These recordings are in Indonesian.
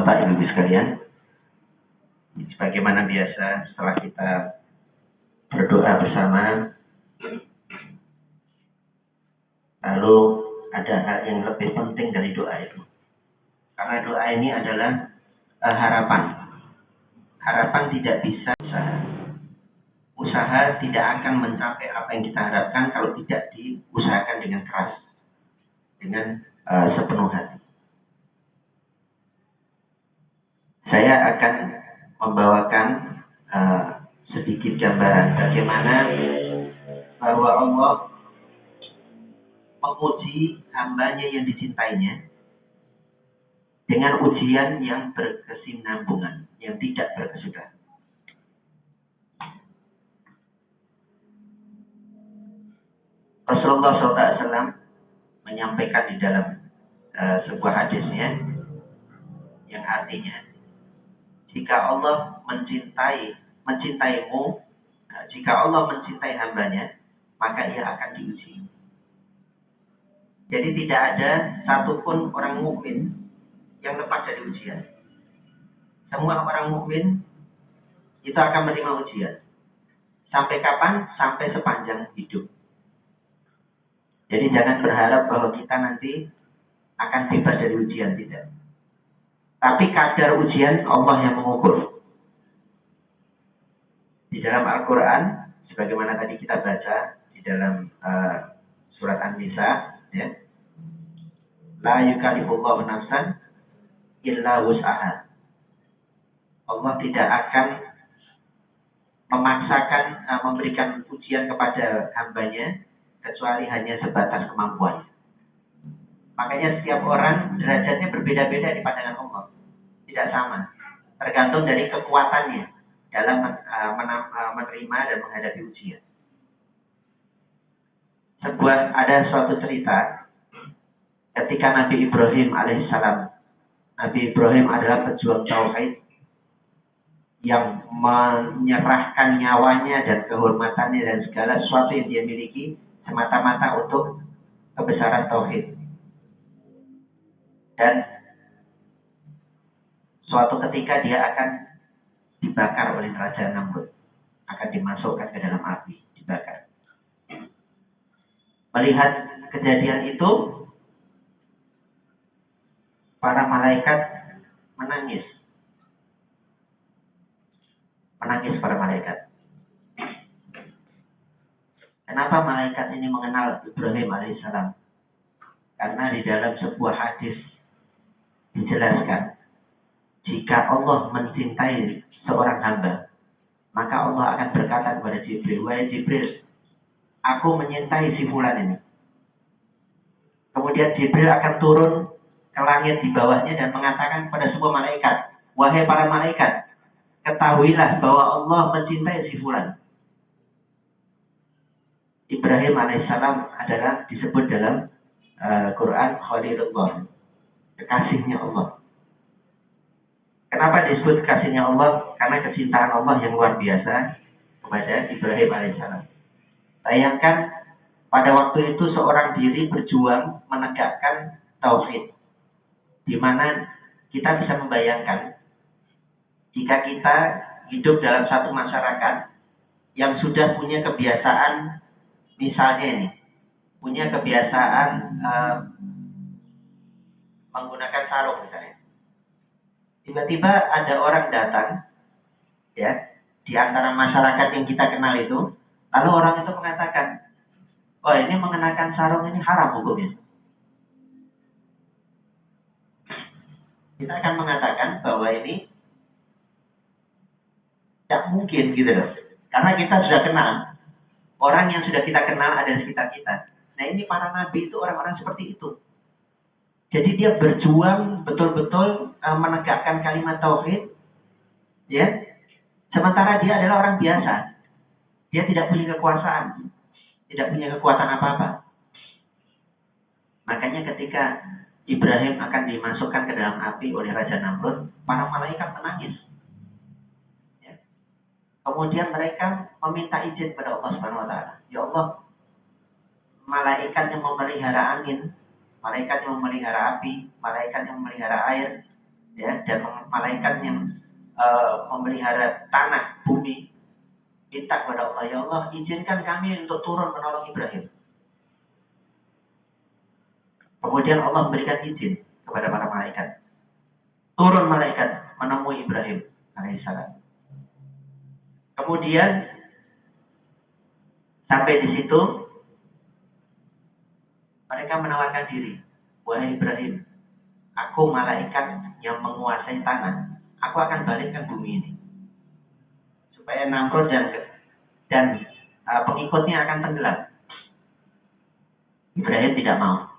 Bapak Ibu sekalian, sebagaimana biasa setelah kita berdoa bersama, lalu ada hal yang lebih penting dari doa itu. Karena doa ini adalah harapan. Harapan tidak bisa usaha. Usaha tidak akan mencapai apa yang kita harapkan kalau tidak diusahakan dengan keras, dengan sepenuh hati. Saya akan membawakan sedikit gambaran bagaimana bahwa Allah menguji hambanya yang dicintainya dengan ujian yang berkesinambungan, yang tidak berkesudahan. Rasulullah SAW menyampaikan di dalam sebuah hadisnya yang artinya, jika Allah mencintaimu, jika Allah mencintai hambanya, maka ia akan diuji. Jadi tidak ada satupun orang mukmin yang lepas dari ujian. Semua orang mukmin itu akan menerima ujian. Sampai kapan? Sampai sepanjang hidup. Jadi jangan berharap bahwa kita nanti akan bebas dari ujian, tidak. Tapi kadar ujian Allah yang mengukur. Di dalam Al-Quran, sebagaimana tadi kita baca di dalam surat An-Nisa, ya, la yukallifullahu nafsan illa wus'aha. Allah tidak akan memaksakan memberikan ujian kepada hambanya kecuali hanya sebatas kemampuan. Makanya setiap orang derajatnya berbeda-beda di pandangan Allah. Tidak sama. Tergantung dari kekuatannya dalam menerima dan menghadapi ujian. Ada suatu cerita ketika Nabi Ibrahim alaihissalam. Nabi Ibrahim adalah pejuang tauhid yang menyerahkan nyawanya dan kehormatannya dan segala sesuatu yang dia miliki semata-mata untuk kebesaran tauhid. Dan suatu ketika dia akan dibakar oleh Raja Namrud, akan dimasukkan ke dalam api, dibakar. Melihat kejadian itu, para malaikat menangis. Menangis para malaikat. Kenapa malaikat ini mengenal Ibrahim alaihissalam? Karena di dalam sebuah hadis dijelaskan, jika Allah mencintai seorang hamba, maka Allah akan berkata kepada Jibril, wahai Jibril, aku menyintai si fulan ini. Kemudian Jibril akan turun ke langit di bawahnya dan mengatakan kepada semua malaikat, wahai para malaikat, ketahuilah bahwa Allah mencintai si fulan. Ibrahim alaihissalam adalah disebut dalam Quran Khalilullah, kekasihnya Allah. Kenapa disebut kekasihnya Allah? Karena kecintaan Allah yang luar biasa kepada Ibrahim alaihissalam. Bayangkan pada waktu itu seorang diri berjuang menegakkan tauhid, di mana kita bisa membayangkan jika kita hidup dalam satu masyarakat yang sudah punya kebiasaan, misalnya ini, punya kebiasaan menggunakan sarung misalnya. Tiba-tiba ada orang datang, ya, di antara masyarakat yang kita kenal itu, lalu orang itu mengatakan, oh ini mengenakan sarung ini haram hukumnya. Kita akan mengatakan bahwa ini tidak mungkin gitu loh. Karena kita sudah kenal. Orang yang sudah kita kenal ada di sekitar kita. Nah ini para nabi itu orang-orang seperti itu. Jadi dia berjuang betul-betul menegakkan kalimat tauhid, ya. Sementara dia adalah orang biasa. Dia tidak punya kekuasaan, tidak punya kekuatan apa-apa. Makanya ketika Ibrahim akan dimasukkan ke dalam api oleh Raja Namrud, para malaikat menangis. Ya. Kemudian mereka meminta izin kepada Allah Subhanahu Wa Taala. Ya Allah, malaikat yang memelihara angin, malaikat yang memelihara api, malaikat yang memelihara air, ya, dan malaikat yang memelihara tanah, bumi, minta kepada Allah, ya Allah, izinkan kami untuk turun menolong Ibrahim. Kemudian Allah memberikan izin kepada para malaikat. Turun malaikat menemui Ibrahim alaihissalam. Kemudian sampai di situ mereka menawarkan diri. Wahai Ibrahim, aku malaikat yang menguasai tanah. Aku akan balikkan bumi ini supaya Namrud dan pengikutnya akan tenggelam. Ibrahim tidak mau.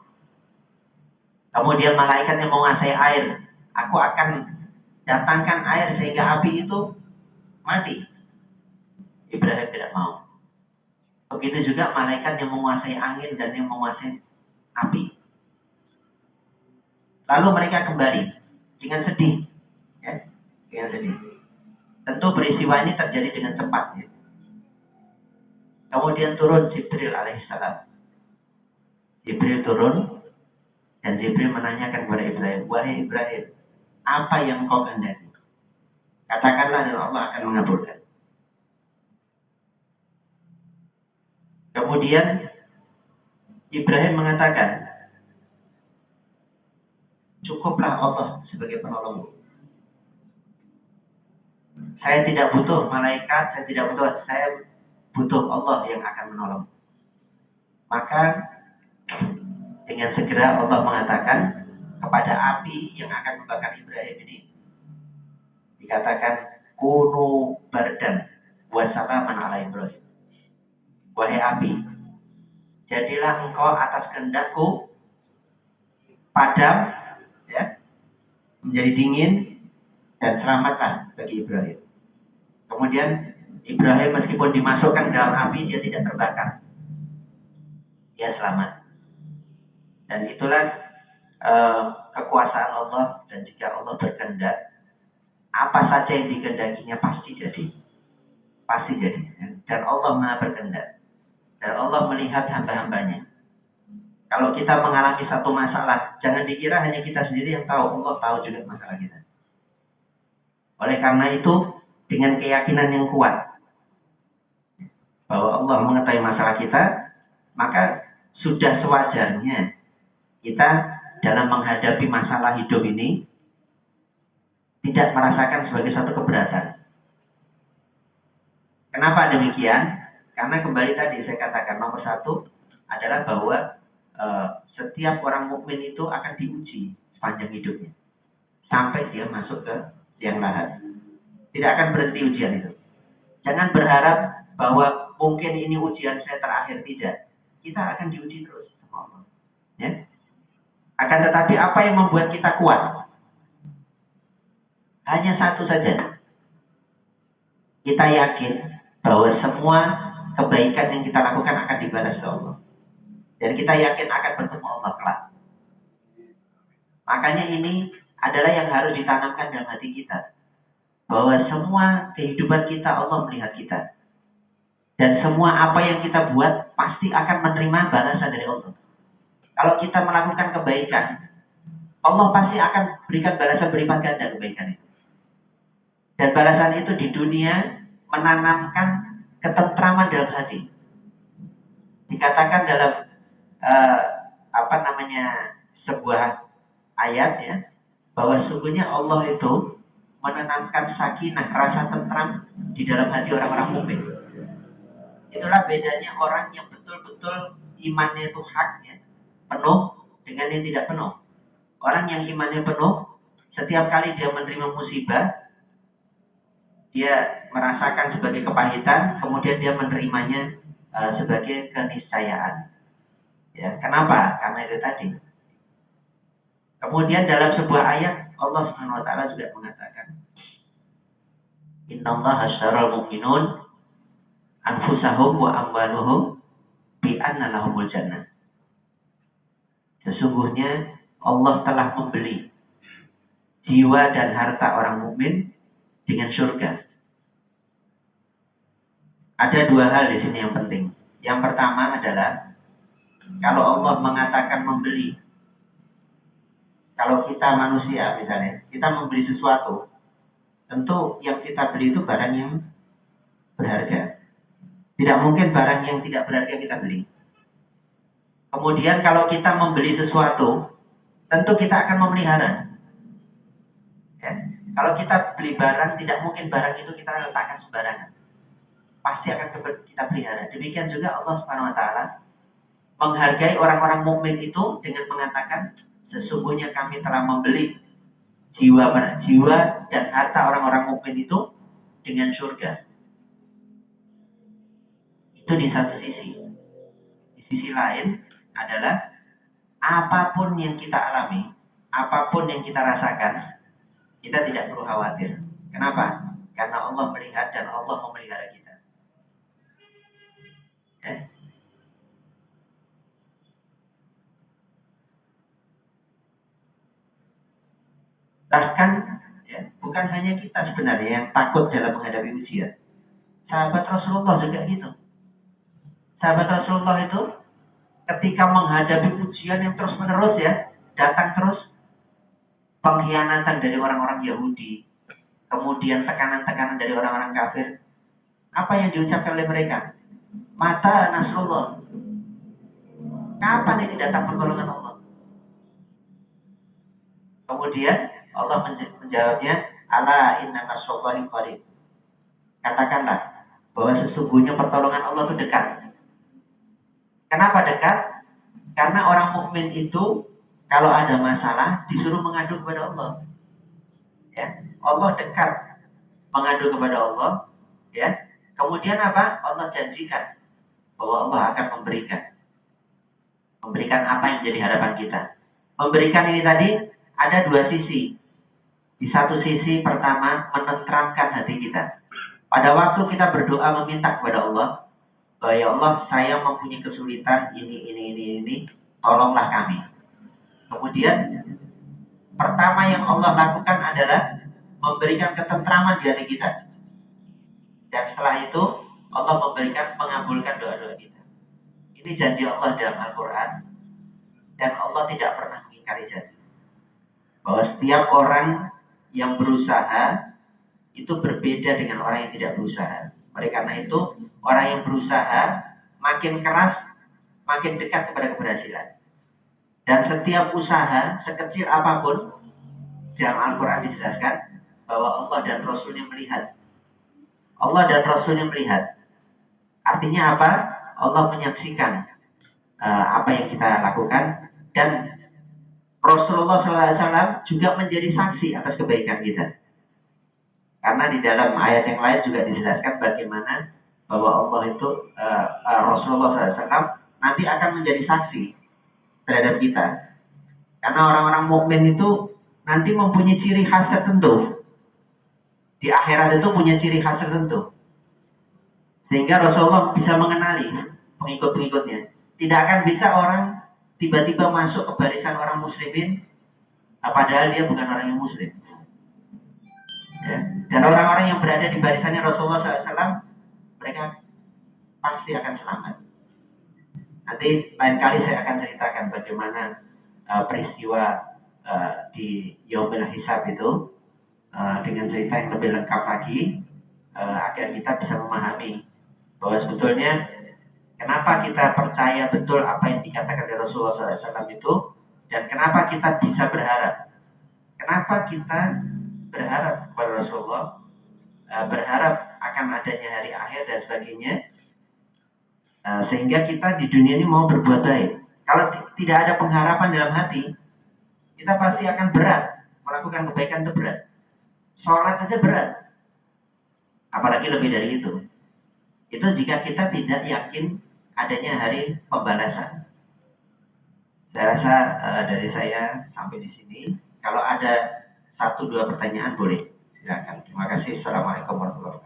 Kemudian malaikat yang menguasai air. Aku akan datangkan air sehingga api itu mati. Ibrahim tidak mau. Begitu juga malaikat yang menguasai angin dan yang menguasai api. Lalu mereka kembali dengan sedih. Ya, dengan sedih. Tentu peristiwa ini terjadi dengan cepat. Ya. Kemudian turun Jibril alaihissalam. Jibril turun dan Jibril menanyakan kepada Ibrahim, wahai Ibrahim, apa yang kau kehendaki? Katakanlah dan Allah akan mengabulkan. Kemudian Ibrahim mengatakan, cukuplah Allah sebagai penolongku. Saya tidak butuh malaikat, saya butuh Allah yang akan menolong. Maka dengan segera Allah mengatakan kepada api yang akan membakar Ibrahim ini, dikatakan kunu bardan wa salaman ala Ibrahim. Wahai api, jadilah engkau atas kehendakku padam, ya, menjadi dingin dan selamatlah bagi Ibrahim. Kemudian Ibrahim meskipun dimasukkan dalam api, dia tidak terbakar. Dia selamat. Dan itulah kekuasaan Allah, dan jika Allah berkehendak, apa saja yang dikehendakinya pasti jadi. Pasti jadi. Dan Allah Maha berkehendak. Dan Allah melihat hamba-hambanya. Kalau kita mengalami satu masalah, jangan dikira hanya kita sendiri yang tahu. Allah tahu juga masalah kita. Oleh karena itu, dengan keyakinan yang kuat bahwa Allah mengetahui masalah kita, maka sudah sewajarnya kita dalam menghadapi masalah hidup ini tidak merasakan sebagai satu keberatan. Kenapa demikian? Karena kembali tadi saya katakan, nomor satu adalah bahwa setiap orang mukmin itu akan diuji sepanjang hidupnya sampai dia masuk ke liang lahat. Tidak akan berhenti ujian itu. Jangan berharap bahwa mungkin ini ujian saya terakhir, tidak. Kita akan diuji terus sama Allah. Ya? Akan tetapi apa yang membuat kita kuat? Hanya satu saja. Kita yakin bahwa semua kebaikan yang kita lakukan akan dibalas oleh Allah. Dan kita yakin akan bertemu Allah kelak. Makanya ini adalah yang harus ditanamkan dalam hati kita. Bahwa semua kehidupan kita Allah melihat kita. Dan semua apa yang kita buat pasti akan menerima balasan dari Allah. Kalau kita melakukan kebaikan, Allah pasti akan berikan balasan berlipat ganda kebaikan itu. Dan balasan itu di dunia menanamkan ketentraman dalam hati. Dikatakan dalam sebuah ayat, ya, bahwa sungguhnya Allah itu menanamkan sakinah, rasa tentram di dalam hati orang-orang mukmin. Itulah bedanya orang yang betul-betul imannya itu haknya penuh dengan yang tidak penuh. Orang yang imannya penuh, setiap kali dia menerima musibah, dia merasakan sebagai kepahitan, kemudian dia menerimanya sebagai keniscayaan. Ya, kenapa? Karena itu tadi. Kemudian dalam sebuah ayat Allah Subhanahu wa taala juga mengatakan, "Innallaha asyaral mu'minun anfusahum wa amwaluhum bi anna lahumul jannah." Sesungguhnya Allah telah membeli jiwa dan harta orang mukmin dengan surga. Ada dua hal di sini yang penting. Yang pertama adalah kalau Allah mengatakan membeli, Kalau kita manusia misalnya, kita membeli sesuatu, tentu yang kita beli itu barang yang berharga. Tidak mungkin barang yang tidak berharga kita beli. Kemudian kalau kita membeli sesuatu, tentu kita akan memelihara. Ya. Kalau kita beli barang, tidak mungkin barang itu kita letakkan sembarangan. Pasti akan kita pelihara. Demikian juga Allah Subhanahu wa taala menghargai orang-orang mukmin itu dengan mengatakan, sesungguhnya kami telah membeli jiwa dan harta orang-orang mukmin itu dengan surga. Itu di satu sisi. Di sisi lain adalah apapun yang kita alami, apapun yang kita rasakan, kita tidak perlu khawatir. Kenapa? Karena Allah melihat dan Allah memelihara kita. Ya. Bahkan ya, bukan hanya kita sebenarnya yang takut dalam menghadapi ujian. Sahabat Rasulullah juga gitu. Sahabat Rasulullah itu ketika menghadapi ujian yang terus menerus ya, datang terus pengkhianatan dari orang-orang Yahudi, kemudian tekanan-tekanan dari orang-orang kafir. Apa yang diucapkan oleh mereka? Mata Nasrullah. Kapan ini datang pertolongan Allah? Kemudian Allah menjawabnya, ala inna nasrullahi qarib. Katakanlah bahwa sesungguhnya pertolongan Allah itu dekat. Kenapa dekat? Karena orang mukmin itu kalau ada masalah disuruh mengadu kepada Allah. Ya, Allah dekat mengadu kepada Allah. Ya, kemudian apa? Allah janjikan bahwa Allah akan memberikan apa yang menjadi harapan kita. Memberikan ini tadi ada dua sisi. Di satu sisi pertama menenteramkan hati kita. Pada waktu kita berdoa meminta kepada Allah, bahwa ya Allah, saya mempunyai kesulitan ini, tolonglah kami. Kemudian pertama yang Allah lakukan adalah memberikan ketentraman di hati kita. Dan setelah itu Allah mengabulkan doa-doa kita. Ini janji Allah dalam Al-Quran. Dan Allah tidak pernah mengingkari janji. Bahwa setiap orang yang berusaha itu berbeda dengan orang yang tidak berusaha. Oleh karena itu, orang yang berusaha makin keras, makin dekat kepada keberhasilan. Dan setiap usaha, sekecil apapun, dalam Al-Quran dijelaskan bahwa Allah dan Rasulnya melihat. Allah dan Rasulnya melihat. Artinya apa? Allah menyaksikan apa yang kita lakukan, dan Rasulullah SAW juga menjadi saksi atas kebaikan kita. Karena di dalam ayat yang lain juga dijelaskan bagaimana bahwa Allah itu Rasulullah SAW nanti akan menjadi saksi terhadap kita. Karena orang-orang mukmin itu nanti mempunyai ciri khas tertentu. Di akhirat itu punya ciri khas tertentu. Sehingga Rasulullah bisa mengenali pengikut-pengikutnya. Tidak akan bisa orang tiba-tiba masuk ke barisan orang muslimin, padahal dia bukan orang yang muslim. Ya. Dan orang-orang yang berada di barisannya Rasulullah SAW, mereka pasti akan selamat. Nanti lain kali saya akan ceritakan bagaimana peristiwa di Yaumul Hisab itu dengan cerita yang lebih lengkap lagi, agar kita bisa memahami bahwa sebetulnya kenapa kita percaya betul apa yang dikatakan oleh Rasulullah SAW itu, dan kenapa kita bisa berharap. Kenapa kita berharap kepada Rasulullah, berharap akan adanya hari akhir dan sebagainya, sehingga kita di dunia ini mau berbuat baik. Kalau tidak ada pengharapan dalam hati, kita pasti akan berat melakukan kebaikan, itu berat. Sholat saja berat, apalagi lebih dari itu. Itu jika kita tidak yakin adanya hari pembalasan. Saya rasa dari saya sampai di sini. Kalau ada 1-2 pertanyaan boleh, silakan. Terima kasih. Assalamualaikum warahmatullahi wabarakatuh.